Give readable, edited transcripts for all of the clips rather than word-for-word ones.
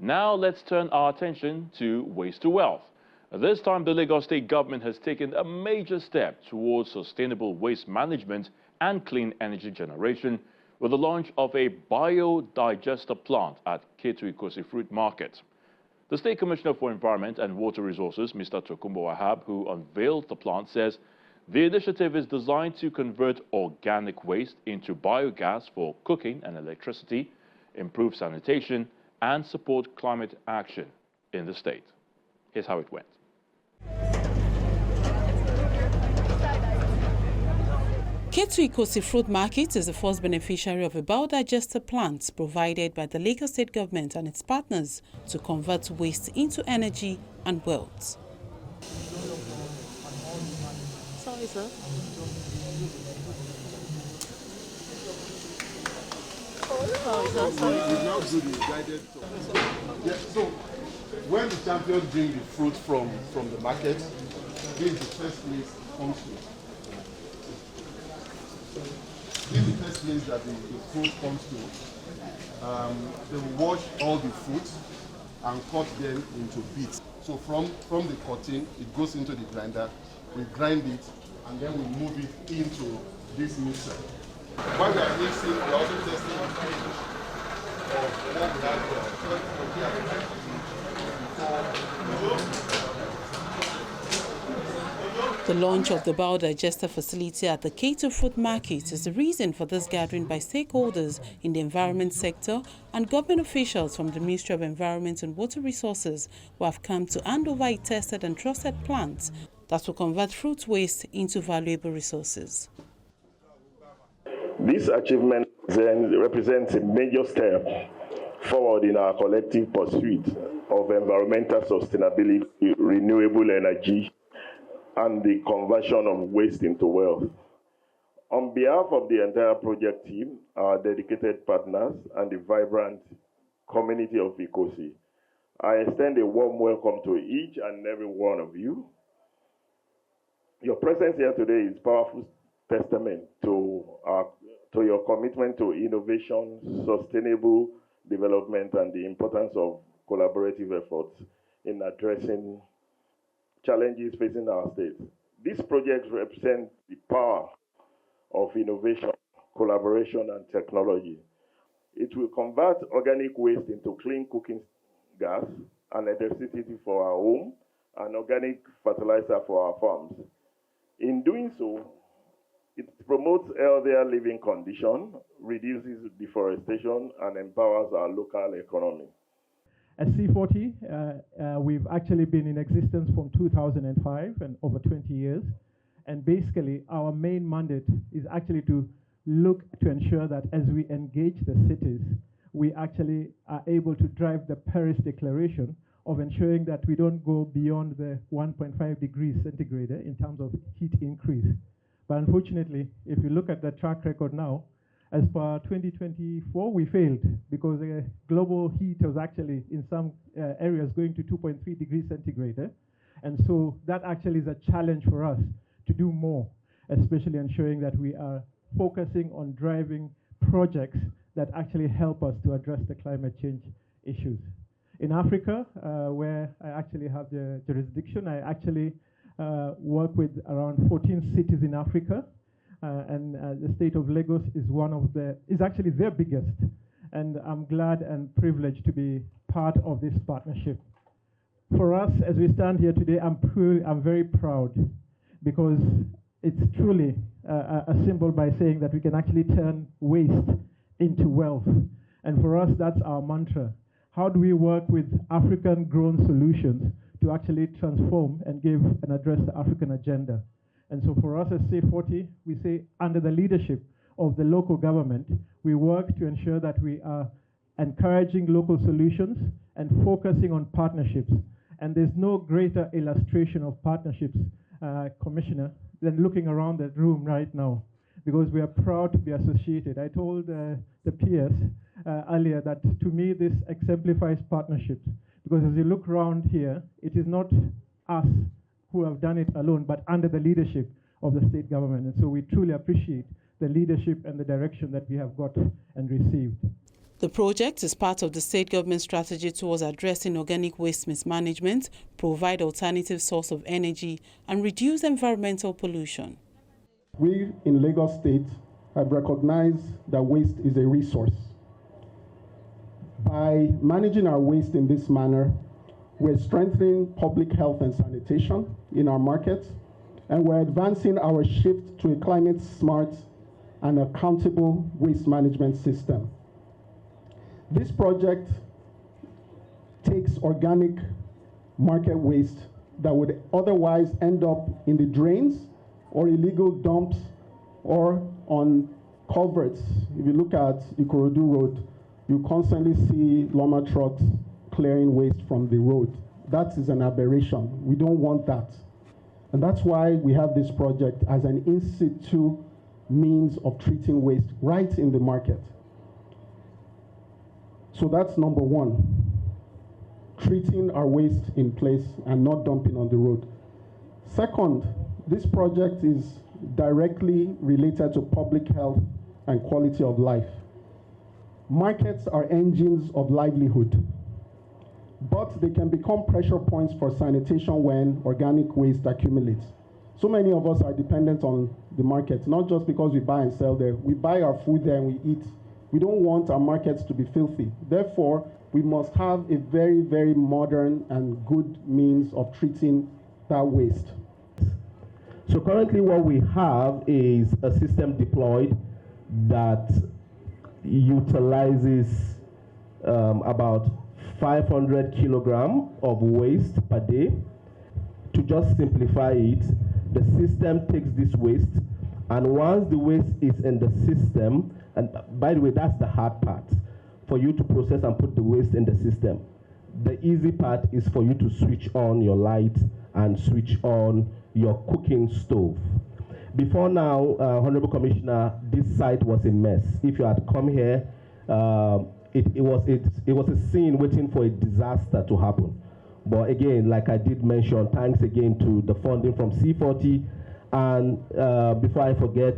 Now let's turn our attention to waste to wealth. This time, the Lagos State government has taken a major step towards sustainable waste management and clean energy generation with the launch of a biodigester plant at Ketu-Ikosi Fruit Market. The State Commissioner for Environment and Water Resources, Mr. Tokunbo Wahab, who unveiled the plant, says the initiative is designed to convert organic waste into biogas for cooking and electricity, improve sanitation, and support climate action in the state. Here's how it went. Ketu-Ikosi Fruit Market is the first beneficiary of a biodigester plant provided by the Lagos State government and its partners to convert waste into energy and wealth. Sorry, sir. Yeah, so when the champions bring the fruit from the market, this is the first place it comes to. This is the first place that the fruit comes to. They will wash all the fruits and cut them into bits. So from the cutting, it goes into the grinder, we grind it, and then we move it into this mixer. While we are mixing, we are also testing the finish of what we have The launch of the biodigester facility at the Ketu Fruit Market is the reason for this gathering by stakeholders in the environment sector and government officials from the Ministry of Environment and Water Resources who have come to hand over a tested and trusted plant that will convert fruit waste into valuable resources. This achievement then represents a major step forward in our collective pursuit of environmental sustainability, renewable energy, and the conversion of waste into wealth. On behalf of the entire project team, our dedicated partners, and the vibrant community of Ikosi, I extend a warm welcome to each and every one of you. Your presence here today is powerful testament to your commitment to innovation, sustainable development, and the importance of collaborative efforts in addressing challenges facing our state. These projects represent the power of innovation, collaboration, and technology. It will convert organic waste into clean cooking gas and electricity for our home and organic fertilizer for our farms. In doing so, it promotes healthier living conditions, reduces deforestation, and empowers our local economy. At C40, we've actually been in existence from 2005 and over 20 years. And basically, our main mandate is actually to look to ensure that as we engage the cities, we actually are able to drive the Paris Declaration of ensuring that we don't go beyond the 1.5 degrees centigrade in terms of heat increase. But unfortunately, if you look at the track record now, as per 2024, we failed because the global heat was actually in some areas going to 2.3 degrees centigrade. And so that actually is a challenge for us to do more, especially ensuring that we are focusing on driving projects that actually help us to address the climate change issues. In Africa, where I actually have the jurisdiction, I actually work with around 14 cities in Africa. And the state of Lagos is actually their biggest. And I'm glad and privileged to be part of this partnership. For us, as we stand here today, I'm very proud because it's truly a symbol by saying that we can actually turn waste into wealth. And for us, that's our mantra. How do we work with African-grown solutions to actually transform and give and address the African agenda? And so for us as C40, we say under the leadership of the local government, we work to ensure that we are encouraging local solutions and focusing on partnerships. And there's no greater illustration of partnerships, Commissioner, than looking around the room right now, because we are proud to be associated. I told the peers earlier that to me this exemplifies partnerships, because as you look around here, it is not us who have done it alone, but under the leadership of the state government. And so we truly appreciate the leadership and the direction that we have got and received. The project is part of the state government strategy towards addressing organic waste mismanagement, provide alternative source of energy, and reduce environmental pollution. We in Lagos State have recognized that waste is a resource. By managing our waste in this manner, we're strengthening public health and sanitation in our markets, and we're advancing our shift to a climate-smart and accountable waste management system. This project takes organic market waste that would otherwise end up in the drains or illegal dumps or on culverts. If you look at Ikorodu Road, you constantly see Loma trucks clearing waste from the road. That is an aberration. We don't want that. And that's why we have this project as an in situ means of treating waste right in the market. So that's number one, treating our waste in place and not dumping on the road. Second, this project is directly related to public health and quality of life. Markets are engines of livelihood, but they can become pressure points for sanitation when organic waste accumulates. So many of us are dependent on the market, not just because we buy and sell there. We buy our food there and we eat. We don't want our markets to be filthy. Therefore, we must have a very, very modern and good means of treating that waste. So currently what we have is a system deployed that utilizes about 500 kilograms of waste per day. To just simplify it, the system takes this waste, and once the waste is in the system, and by the way, that's the hard part, for you to process and put the waste in the system. The easy part is for you to switch on your light and switch on your cooking stove. Before now, Honorable Commissioner, this site was a mess. If you had come here, it was a scene waiting for a disaster to happen. But again, like I did mention, thanks again to the funding from C40, and before I forget,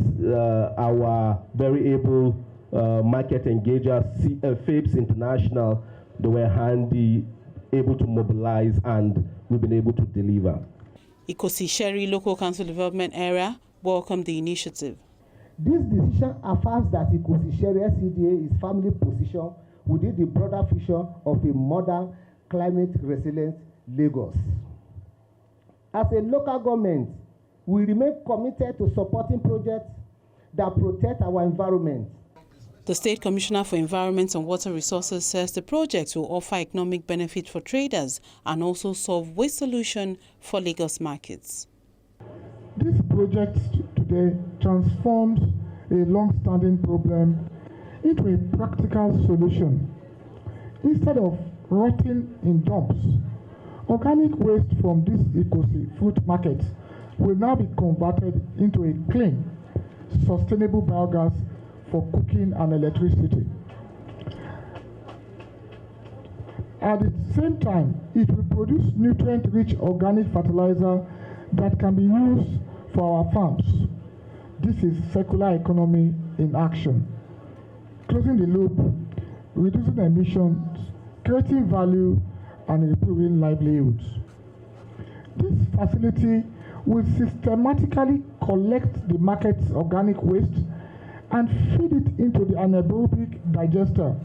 our very able market engager, FAPES International, they were handy, able to mobilize, and we've been able to deliver. Ikosi Sherry Local Council Development Area welcomed the initiative. This decision affirms that Ikosi Sherry SCDA is firmly positioned within the broader vision of a modern, climate-resilient Lagos. As a local government, we remain committed to supporting projects that protect our environment. The State Commissioner for Environment and Water Resources says the project will offer economic benefit for traders and also solve waste solution for Lagos markets. This project today transforms a long-standing problem into a practical solution. Instead of rotting in dumps, organic waste from this Ikosi fruit market will now be converted into a clean, sustainable biogas for cooking and electricity. At the same time, it will produce nutrient-rich organic fertilizer that can be used for our farms. This is circular economy in action. Closing the loop, reducing emissions, creating value, and improving livelihoods. This facility will systematically collect the market's organic waste and feed it into the anaerobic digester.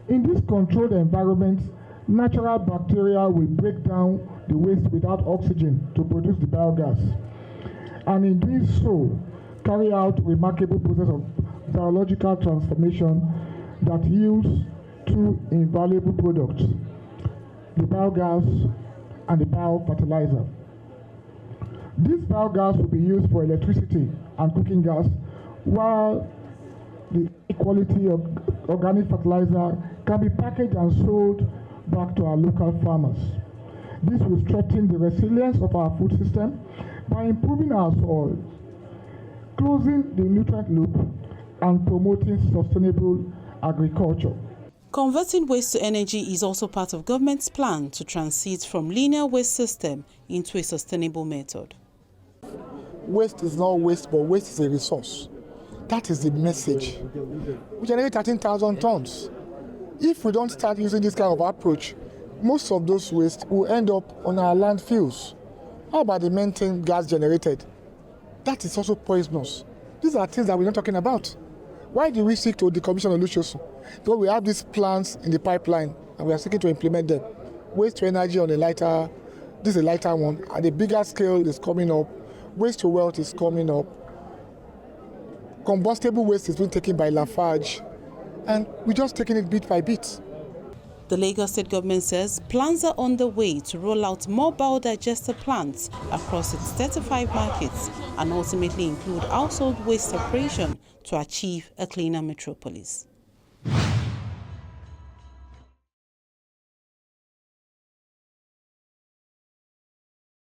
In this controlled environment, natural bacteria will break down the waste without oxygen to produce the biogas, and in doing so, carry out a remarkable process of biological transformation that yields two invaluable products, the biogas and the biofertilizer. This biogas will be used for electricity and cooking gas, while the quality of organic fertilizer can be packaged and sold back to our local farmers. This will strengthen the resilience of our food system by improving our soil, closing the nutrient loop, and promoting sustainable agriculture. Converting waste to energy is also part of government's plan to transit from linear waste system into a sustainable method. Waste is not waste, but waste is a resource. That is the message. We generate 13,000 tons. If we don't start using this kind of approach, most of those waste will end up on our landfills. How about the methane gas generated? That is also poisonous. These are things that we're not talking about. Why do we seek to decommission Olusosun? Because we have these plans in the pipeline and we are seeking to implement them. Waste to energy on a lighter, this is a lighter one, and the bigger scale is coming up. Waste to wealth is coming up. Combustible waste is being taken by Lafarge, and we're just taking it bit by bit. The Lagos State government says plans are on the way to roll out more biodigester plants across its 35 markets and ultimately include household waste separation to achieve a cleaner metropolis.